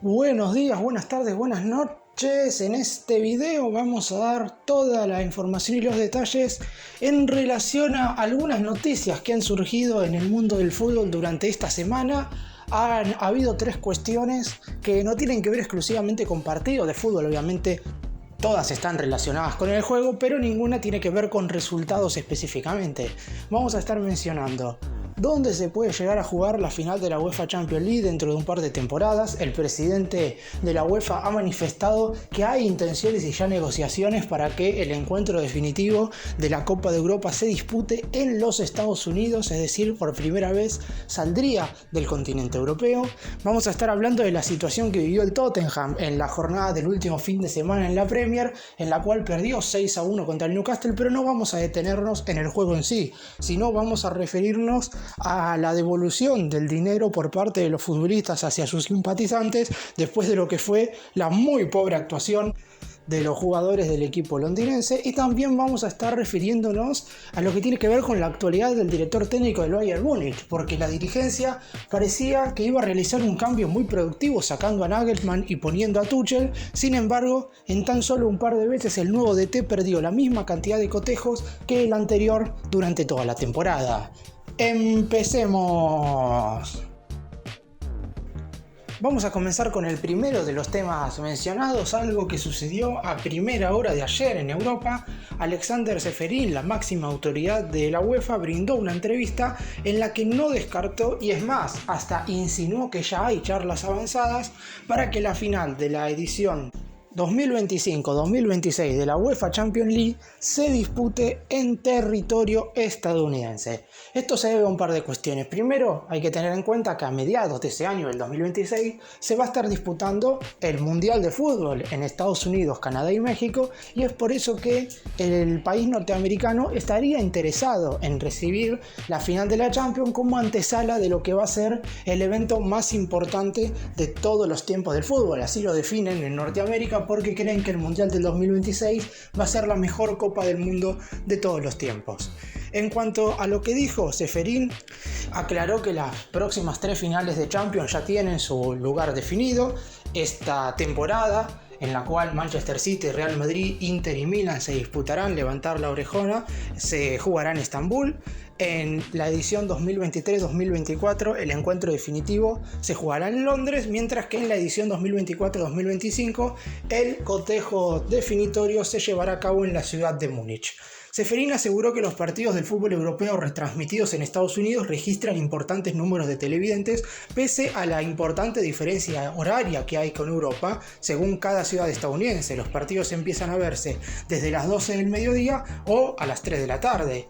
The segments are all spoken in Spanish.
Buenos días, buenas tardes, buenas noches. En este video vamos a dar toda la información y los detalles en relación a algunas noticias que han surgido en el mundo del fútbol durante esta semana. Ha habido tres cuestiones que no tienen que ver exclusivamente con partidos de fútbol, obviamente. Todas están relacionadas con el juego, pero ninguna tiene que ver con resultados específicamente. Vamos a estar mencionando dónde se puede llegar a jugar la final de la UEFA Champions League dentro de un par de temporadas. El presidente de la UEFA ha manifestado que hay intenciones y ya negociaciones para que el encuentro definitivo de la Copa de Europa se dispute en los Estados Unidos, es decir, por primera vez saldría del continente europeo. Vamos a estar hablando de la situación que vivió el Tottenham en la jornada del último fin de semana en la Premier, en la cual perdió 6-1 contra el Newcastle, pero no vamos a detenernos en el juego en sí, sino vamos a referirnos a la devolución del dinero por parte de los futbolistas hacia sus simpatizantes después de lo que fue la muy pobre actuación de los jugadores del equipo londinense, y también vamos a estar refiriéndonos a lo que tiene que ver con la actualidad del director técnico del Bayern Múnich, porque la dirigencia parecía que iba a realizar un cambio muy productivo sacando a Nagelsmann y poniendo a Tuchel. Sin embargo, en tan solo un par de veces el nuevo DT perdió la misma cantidad de cotejos que el anterior durante toda la temporada. ¡Empecemos! Vamos a comenzar con el primero de los temas mencionados, algo que sucedió a primera hora de ayer en Europa. Alexander Čeferin, la máxima autoridad de la UEFA, brindó una entrevista en la que no descartó, y es más, hasta insinuó que ya hay charlas avanzadas para que la final de la edición 2025-2026 de la UEFA Champions League se dispute en territorio estadounidense. Esto se debe a un par de cuestiones. Primero, hay que tener en cuenta que a mediados de ese año, el 2026, se va a estar disputando el Mundial de Fútbol en Estados Unidos, Canadá y México, y es por eso que el país norteamericano estaría interesado en recibir la final de la Champions como antesala de lo que va a ser el evento más importante de todos los tiempos del fútbol. Así lo definen en Norteamérica, porque creen que el Mundial del 2026 va a ser la mejor Copa del Mundo de todos los tiempos. En cuanto a lo que dijo Čeferin, aclaró que las próximas tres finales de Champions ya tienen su lugar definido esta temporada, en la cual Manchester City, Real Madrid, Inter y Milan se disputarán. Levantar la orejona, se jugará en Estambul. En la edición 2023-2024 el encuentro definitivo se jugará en Londres, mientras que en la edición 2024-2025 el cotejo definitorio se llevará a cabo en la ciudad de Múnich. Čeferin aseguró que los partidos del fútbol europeo retransmitidos en Estados Unidos registran importantes números de televidentes pese a la importante diferencia horaria que hay con Europa. Según cada ciudad estadounidense, los partidos empiezan a verse desde las 12 del mediodía o a las 3 de la tarde.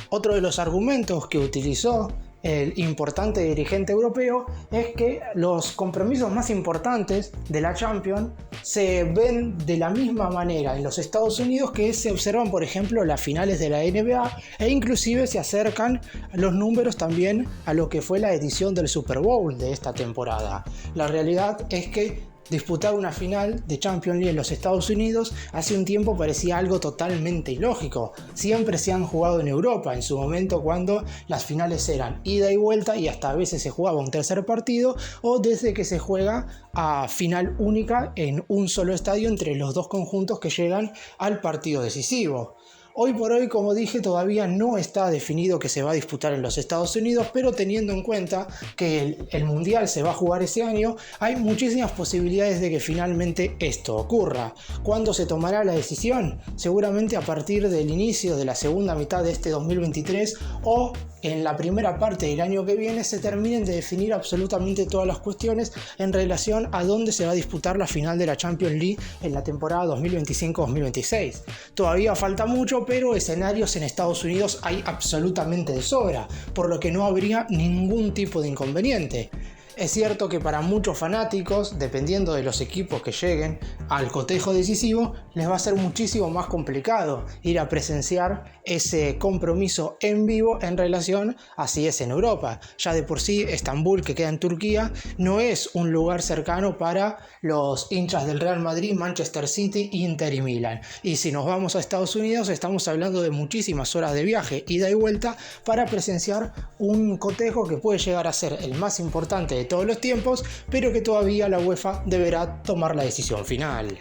Otro de los argumentos que utilizó el importante dirigente europeo es que los compromisos más importantes de la Champions se ven de la misma manera en los Estados Unidos que se observan, por ejemplo, las finales de la NBA, e inclusive se acercan los números también a lo que fue la edición del Super Bowl de esta temporada. La realidad es que disputar una final de Champions League en los Estados Unidos hace un tiempo parecía algo totalmente ilógico. Siempre se han jugado en Europa, en su momento cuando las finales eran ida y vuelta y hasta a veces se jugaba un tercer partido, o desde que se juega a final única en un solo estadio entre los dos conjuntos que llegan al partido decisivo. Hoy por hoy, como dije, todavía no está definido que se va a disputar en los Estados Unidos, pero teniendo en cuenta que el Mundial se va a jugar ese año, hay muchísimas posibilidades de que finalmente esto ocurra. ¿Cuándo se tomará la decisión? Seguramente a partir del inicio de la segunda mitad de este 2023 o en la primera parte del año que viene se terminen de definir absolutamente todas las cuestiones en relación a dónde se va a disputar la final de la Champions League en la temporada 2025-2026. Todavía falta mucho, pero escenarios en Estados Unidos hay absolutamente de sobra, por lo que no habría ningún tipo de inconveniente. Es cierto que para muchos fanáticos, dependiendo de los equipos que lleguen al cotejo decisivo, les va a ser muchísimo más complicado ir a presenciar ese compromiso en vivo en relación a si es en Europa. Ya de por sí, Estambul, que queda en Turquía, no es un lugar cercano para los hinchas del Real Madrid, Manchester City, Inter y Milan. Y si nos vamos a Estados Unidos, estamos hablando de muchísimas horas de viaje, ida y vuelta, para presenciar un cotejo que puede llegar a ser el más importante de todos los tiempos, pero que todavía la UEFA deberá tomar la decisión final.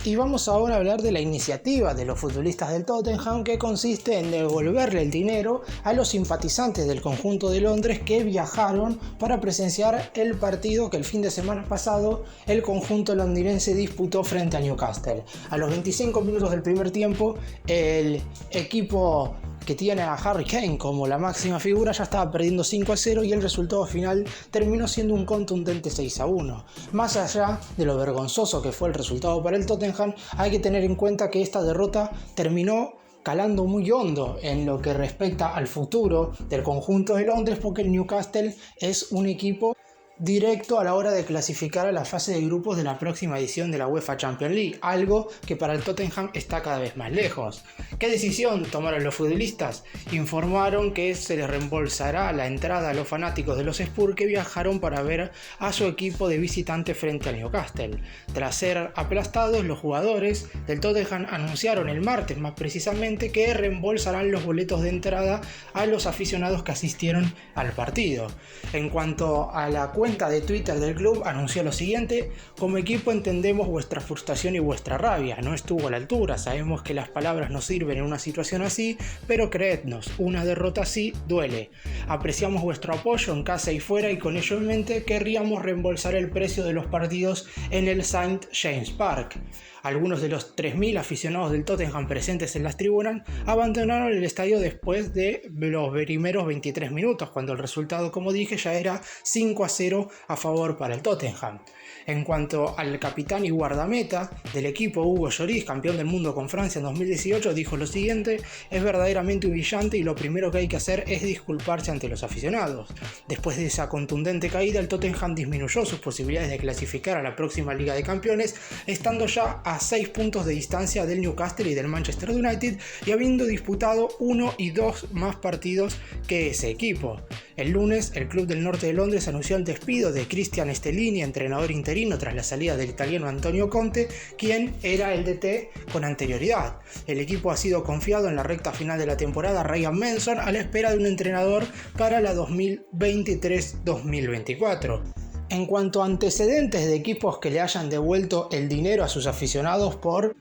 Y vamos ahora a hablar de la iniciativa de los futbolistas del Tottenham, que consiste en devolverle el dinero a los simpatizantes del conjunto de Londres que viajaron para presenciar el partido que el fin de semana pasado el conjunto londinense disputó frente a Newcastle. A los 25 minutos del primer tiempo, el equipo que tiene a Harry Kane como la máxima figura ya estaba perdiendo 5-0 y el resultado final terminó siendo un contundente 6-1. Más allá de lo vergonzoso que fue el resultado para el Tottenham, hay que tener en cuenta que esta derrota terminó calando muy hondo en lo que respecta al futuro del conjunto de Londres, porque el Newcastle es un equipo directo a la hora de clasificar a la fase de grupos de la próxima edición de la UEFA Champions League, algo que para el Tottenham está cada vez más lejos. ¿Qué decisión tomaron los futbolistas? Informaron que se les reembolsará la entrada a los fanáticos de los Spurs que viajaron para ver a su equipo de visitante frente al Newcastle. Tras ser aplastados, los jugadores del Tottenham anunciaron el martes más precisamente que reembolsarán los boletos de entrada a los aficionados que asistieron al partido. En cuanto a la cuenta de Twitter del club, anunció lo siguiente: como equipo entendemos vuestra frustración y vuestra rabia, no estuvo a la altura, sabemos que las palabras no sirven en una situación así, pero creednos, una derrota así duele. Apreciamos vuestro apoyo en casa y fuera y con ello en mente querríamos reembolsar el precio de los partidos en el St. James Park. Algunos de los 3.000 aficionados del Tottenham presentes en las tribunas abandonaron el estadio después de los primeros 23 minutos, cuando el resultado, como dije, ya era 5-0 a favor para el Tottenham. En cuanto al capitán y guardameta del equipo, Hugo Lloris, campeón del mundo con Francia en 2018, dijo lo siguiente: es verdaderamente humillante y lo primero que hay que hacer es disculparse ante los aficionados. Después de esa contundente caída, el Tottenham disminuyó sus posibilidades de clasificar a la próxima Liga de Campeones, estando ya a 6 puntos de distancia del Newcastle y del Manchester United, y habiendo disputado 1 y 2 más partidos que ese equipo. El lunes, el club del norte de Londres anunció el despido de Cristian Stellini, entrenador interino tras la salida del italiano Antonio Conte, quien era el DT con anterioridad. El equipo ha sido confiado en la recta final de la temporada a Ryan Mason, a la espera de un entrenador para la 2023-2024. En cuanto a antecedentes de equipos que le hayan devuelto el dinero a sus aficionados por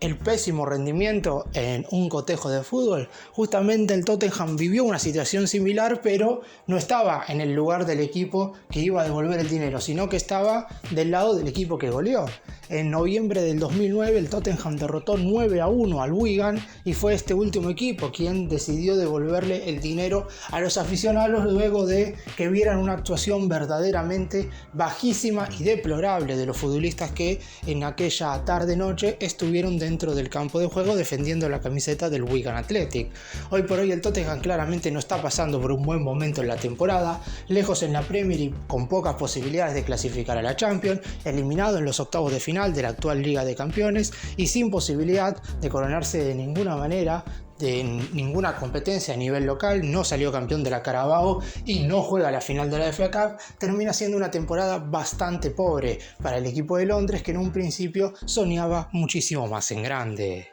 el pésimo rendimiento en un cotejo de fútbol, justamente el Tottenham vivió una situación similar, pero no estaba en el lugar del equipo que iba a devolver el dinero, sino que estaba del lado del equipo que goleó. En noviembre del 2009 el Tottenham derrotó 9-1 al Wigan y fue este último equipo quien decidió devolverle el dinero a los aficionados luego de que vieran una actuación verdaderamente bajísima y deplorable de los futbolistas que en aquella tarde-noche estuvieron dentro del campo de juego defendiendo la camiseta del Wigan Athletic. Hoy por hoy el Tottenham claramente no está pasando por un buen momento en la temporada, lejos en la Premier y con pocas posibilidades de clasificar a la Champions, eliminado en los octavos de final de la actual Liga de Campeones y sin posibilidad de coronarse de ninguna manera de ninguna competencia a nivel local, no salió campeón de la Carabao y no juega la final de la FA Cup. Termina siendo una temporada bastante pobre para el equipo de Londres, que en un principio soñaba muchísimo más en grande.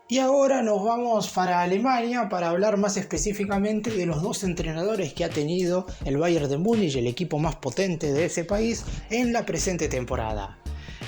Y ahora nos vamos para Alemania para hablar más específicamente de los dos entrenadores que ha tenido el Bayern de Múnich, el equipo más potente de ese país, en la presente temporada.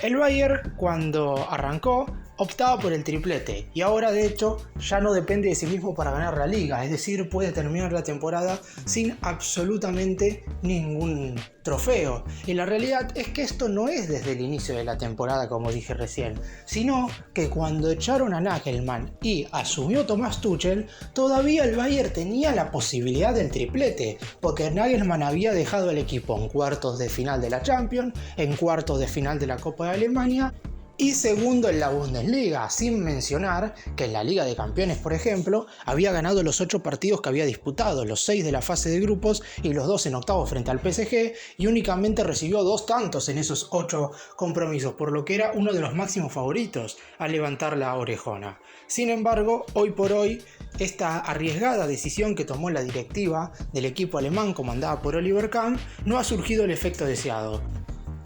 El Bayern, cuando arrancó, optaba por el triplete y ahora de hecho ya no depende de sí mismo para ganar la liga, es decir, puede terminar la temporada sin absolutamente ningún trofeo. Y la realidad es que esto no es desde el inicio de la temporada, como dije recién, sino que cuando echaron a Nagelsmann y asumió Thomas Tuchel, todavía el Bayern tenía la posibilidad del triplete, porque Nagelsmann había dejado al equipo en cuartos de final de la Champions, en cuartos de final de la Copa de Alemania y segundo en la Bundesliga, sin mencionar que en la Liga de Campeones, por ejemplo, había ganado los 8 partidos que había disputado, los 6 de la fase de grupos y los 2 en octavos frente al PSG, y únicamente recibió 2 tantos en esos 8 compromisos, por lo que era uno de los máximos favoritos a levantar la orejona. Sin embargo, hoy por hoy, esta arriesgada decisión que tomó la directiva del equipo alemán comandada por Oliver Kahn no ha surgido el efecto deseado.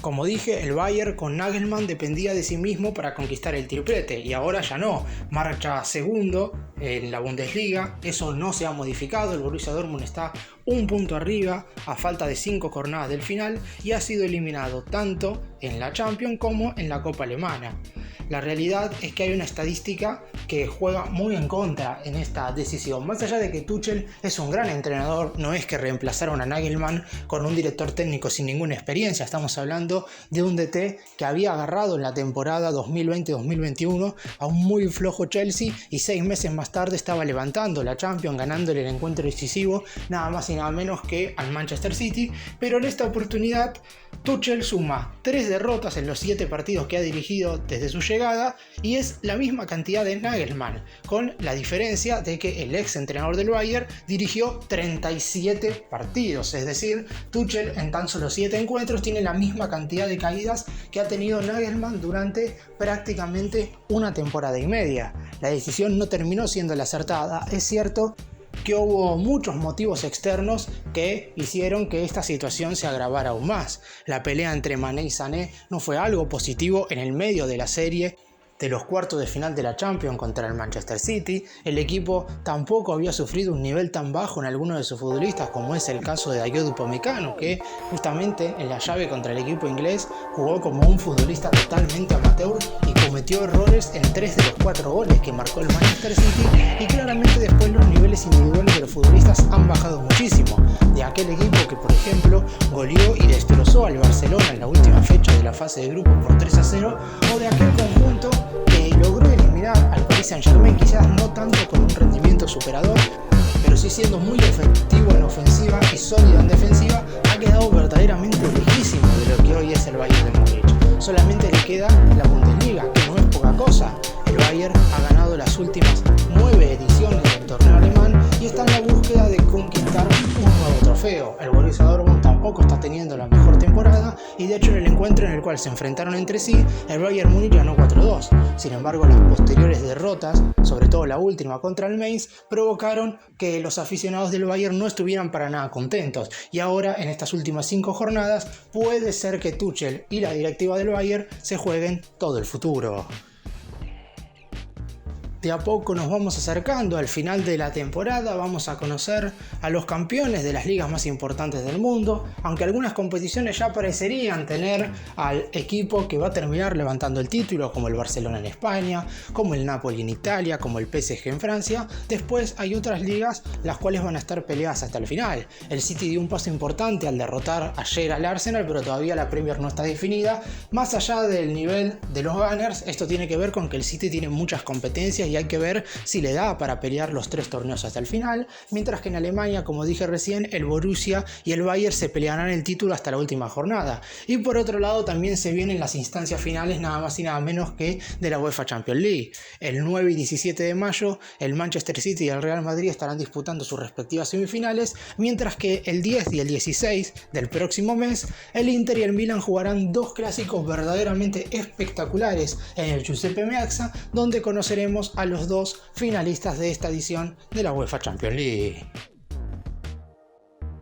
Como dije, el Bayern con Nagelsmann dependía de sí mismo para conquistar el triplete y ahora ya no, marcha segundo en la Bundesliga. Eso no se ha modificado. El Borussia Dortmund está un punto arriba a falta de 5 jornadas del final y ha sido eliminado tanto en la Champions como en la Copa Alemana. La realidad es que hay una estadística que juega muy en contra en esta decisión. Más allá de que Tuchel es un gran entrenador, no es que reemplazaron a Nagelsmann con un director técnico sin ninguna experiencia. Estamos hablando de un DT que había agarrado en la temporada 2020-2021 a un muy flojo Chelsea y 6 meses más tarde estaba levantando la Champions, ganándole el encuentro decisivo nada más y nada menos que al Manchester City. Pero en esta oportunidad Tuchel suma 3 derrotas en los 7 partidos que ha dirigido desde su llegada y es la misma cantidad de Nagelsmann, con la diferencia de que el ex entrenador del Bayern dirigió 37 partidos, es decir, Tuchel en tan solo 7 encuentros tiene la misma cantidad de caídas que ha tenido Nagelsmann durante prácticamente una temporada y media. La decisión no terminó siendo la acertada, es cierto que hubo muchos motivos externos que hicieron que esta situación se agravara aún más. La pelea entre Mané y Sané no fue algo positivo en el medio de la serie de los cuartos de final de la Champions contra el Manchester City. El equipo tampoco había sufrido un nivel tan bajo en algunos de sus futbolistas como es el caso de Dayot Upamecano, que justamente en la llave contra el equipo inglés jugó como un futbolista totalmente amateur y cometió errores en 3 de los 4 goles que marcó el Manchester City, y claramente después los niveles individuales de los futbolistas han bajado muchísimo. De aquel equipo que por ejemplo goleó y destrozó al Barcelona en la última fecha de la fase de grupo por 3-0, o de aquel conjunto que logró eliminar al Paris Saint-Germain, quizás no tanto con un rendimiento superador, pero sí siendo muy efectivo en ofensiva y sólido en defensiva, ha quedado verdaderamente lejísimo de lo que hoy es el Bayern de Múnich. Solamente le queda la Bundesliga, que no es poca cosa. El Bayern ha ganado las últimas 9 ediciones del torneo alemán y está en la búsqueda de conquistar un nuevo trofeo. El Borussia Dortmund tampoco está teniendo la mejor temporada y de hecho en el encuentro en el cual se enfrentaron entre sí, el Bayern Múnich ganó 4-2. Sin embargo, las posteriores derrotas, sobre todo la última contra el Mainz, provocaron que los aficionados del Bayern no estuvieran para nada contentos, y ahora en estas últimas 5 jornadas puede ser que Tuchel y la directiva del Bayern se jueguen todo el futuro. De a poco nos vamos acercando al final de la temporada, vamos a conocer a los campeones de las ligas más importantes del mundo, aunque algunas competiciones ya parecerían tener al equipo que va a terminar levantando el título, como el Barcelona en España, como el Napoli en Italia, como el PSG en Francia. Después hay otras ligas las cuales van a estar peleadas hasta el final. El City dio un paso importante al derrotar ayer al Arsenal, pero todavía la Premier no está definida. Más allá del nivel de los Gunners, esto tiene que ver con que el City tiene muchas competencias y hay que ver si le da para pelear los 3 torneos hasta el final, mientras que en Alemania, como dije recién, el Borussia y el Bayern se pelearán el título hasta la última jornada. Y por otro lado también se vienen las instancias finales nada más y nada menos que de la UEFA Champions League. El 9 y 17 de mayo el Manchester City y el Real Madrid estarán disputando sus respectivas semifinales, mientras que el 10 y el 16 del próximo mes el Inter y el Milan jugarán 2 clásicos verdaderamente espectaculares en el Giuseppe Meazza, donde conoceremos a los 2 finalistas de esta edición de la UEFA Champions League.